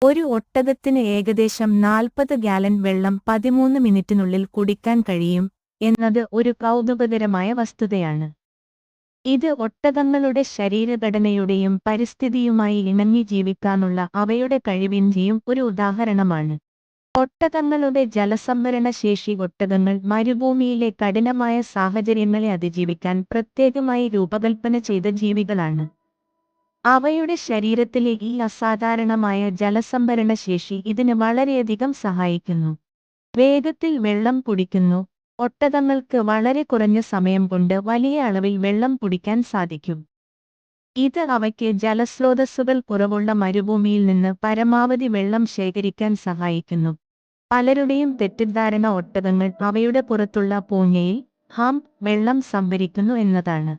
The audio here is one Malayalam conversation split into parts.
ഒരു ഒട്ടകത്തിന് ഏകദേശം 40 ഗാലൻ വെള്ളം 13 മിനിറ്റിനുള്ളിൽ കുടിക്കാൻ കഴിയും എന്നത് ഒരു കൗതുകകരമായ വസ്തുതയാണ്. ഇത് ഒട്ടകങ്ങളുടെ ശരീരഘടനയുടെയും പരിസ്ഥിതിയുമായി ഇണങ്ങി ജീവിക്കാനുള്ള അവയുടെ കഴിവിന്റെയും ഒരു ഉദാഹരണമാണ്. ഒട്ടകങ്ങളുടെ ജലസംഭരണ ശേഷി. ഒട്ടകങ്ങൾ മരുഭൂമിയിലെ കഠിനമായ സാഹചര്യങ്ങളെ അതിജീവിക്കാൻ പ്രത്യേകമായി രൂപകൽപ്പന ചെയ്ത ജീവികളാണ്. അവയുടെ ശരീരത്തിലെ ഈ അസാധാരണമായ ജലസംഭരണ ശേഷി ഇതിന് വളരെയധികം സഹായിക്കുന്നു. വേഗത്തിൽ വെള്ളം കുടിക്കുന്നു. ഒട്ടകങ്ങൾക്ക് വളരെ കുറഞ്ഞ സമയം കൊണ്ട് വലിയ അളവിൽ വെള്ളം കുടിക്കാൻ സാധിക്കും. ഇത് അവയ്ക്ക് ജലസ്രോതസ്സുകൾ കുറവുള്ള മരുഭൂമിയിൽ നിന്ന് പരമാവധി വെള്ളം ശേഖരിക്കാൻ സഹായിക്കുന്നു. പലരുടെയും തെറ്റിദ്ധാരണ ഒട്ടകങ്ങൾ അവയുടെ പുറത്തുള്ള പൂഞ്ഞയിൽ വെള്ളം സംഭരിക്കുന്നു എന്നതാണ്.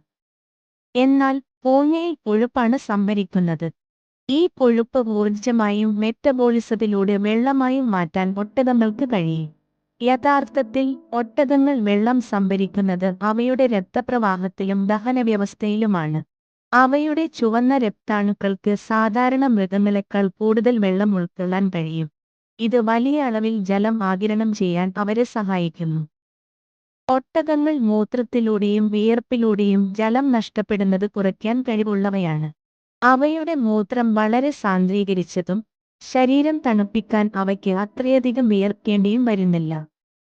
എന്നാൽ പൂഞ്ഞയിൽ കൊഴുപ്പാണ് സംഭരിക്കുന്നത്. ഈ കൊഴുപ്പ് ഊർജ്ജമായും മെറ്റബോളിസത്തിലൂടെ വെള്ളമായും മാറ്റാൻ ഒട്ടകങ്ങൾക്ക് കഴിയും. യഥാർത്ഥത്തിൽ ഒട്ടകങ്ങൾ വെള്ളം സംഭരിക്കുന്നത് അവയുടെ രക്തപ്രവാഹത്തിലും ദഹനവ്യവസ്ഥയിലുമാണ്. അവയുടെ ചുവന്ന രക്താണുക്കൾക്ക് സാധാരണ മൃഗങ്ങളെക്കാൾ കൂടുതൽ വെള്ളം ഉൾക്കൊള്ളാൻ കഴിയും. ഇത് വലിയ അളവിൽ ജലം ആഗിരണം ചെയ്യാൻ അവരെ സഹായിക്കുന്നു. ഒട്ടകങ്ങൾ മൂത്രത്തിലൂടെയും വിയർപ്പിലൂടെയും ജലം നഷ്ടപ്പെടുന്നത് കുറയ്ക്കാൻ കഴിവുള്ളവയാണ്. അവയുടെ മൂത്രം വളരെ സാന്ദ്രീകരിച്ചതും ശരീരം തണുപ്പിക്കാൻ അവയ്ക്ക് അത്രയധികം വിയർക്കേണ്ടിയും വരുന്നില്ല.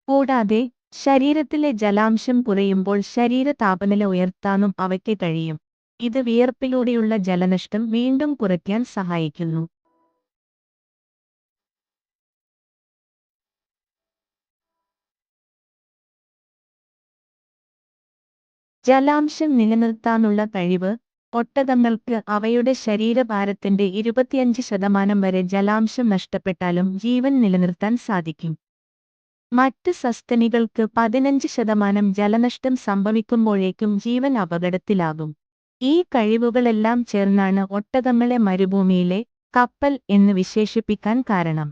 കൂടാതെ ശരീരത്തിലെ ജലാംശം കുറയുമ്പോൾ ശരീര താപനില ഉയർത്താനും അവയ്ക്ക് കഴിയും. ഇത് വിയർപ്പിലൂടെയുള്ള ജലനഷ്ടം വീണ്ടും കുറയ്ക്കാൻ സഹായിക്കുന്നു. ജലാംശം നിലനിർത്താനുള്ള കഴിവ്. ഒട്ടകങ്ങൾക്ക് അവയുടെ ശരീരഭാരത്തിന്റെ 25% വരെ ജലാംശം നഷ്ടപ്പെട്ടാലും ജീവൻ നിലനിർത്താൻ സാധിക്കും. മറ്റ് സസ്തനികൾക്ക് 15% ജലനഷ്ടം സംഭവിക്കുമ്പോഴേക്കും ജീവൻ അപകടത്തിലാകും. ഈ കഴിവുകളെല്ലാം ചേർന്നാണ് ഒട്ടകങ്ങളെ മരുഭൂമിയിലെ കപ്പൽ എന്ന് വിശേഷിപ്പിക്കാൻ കാരണം.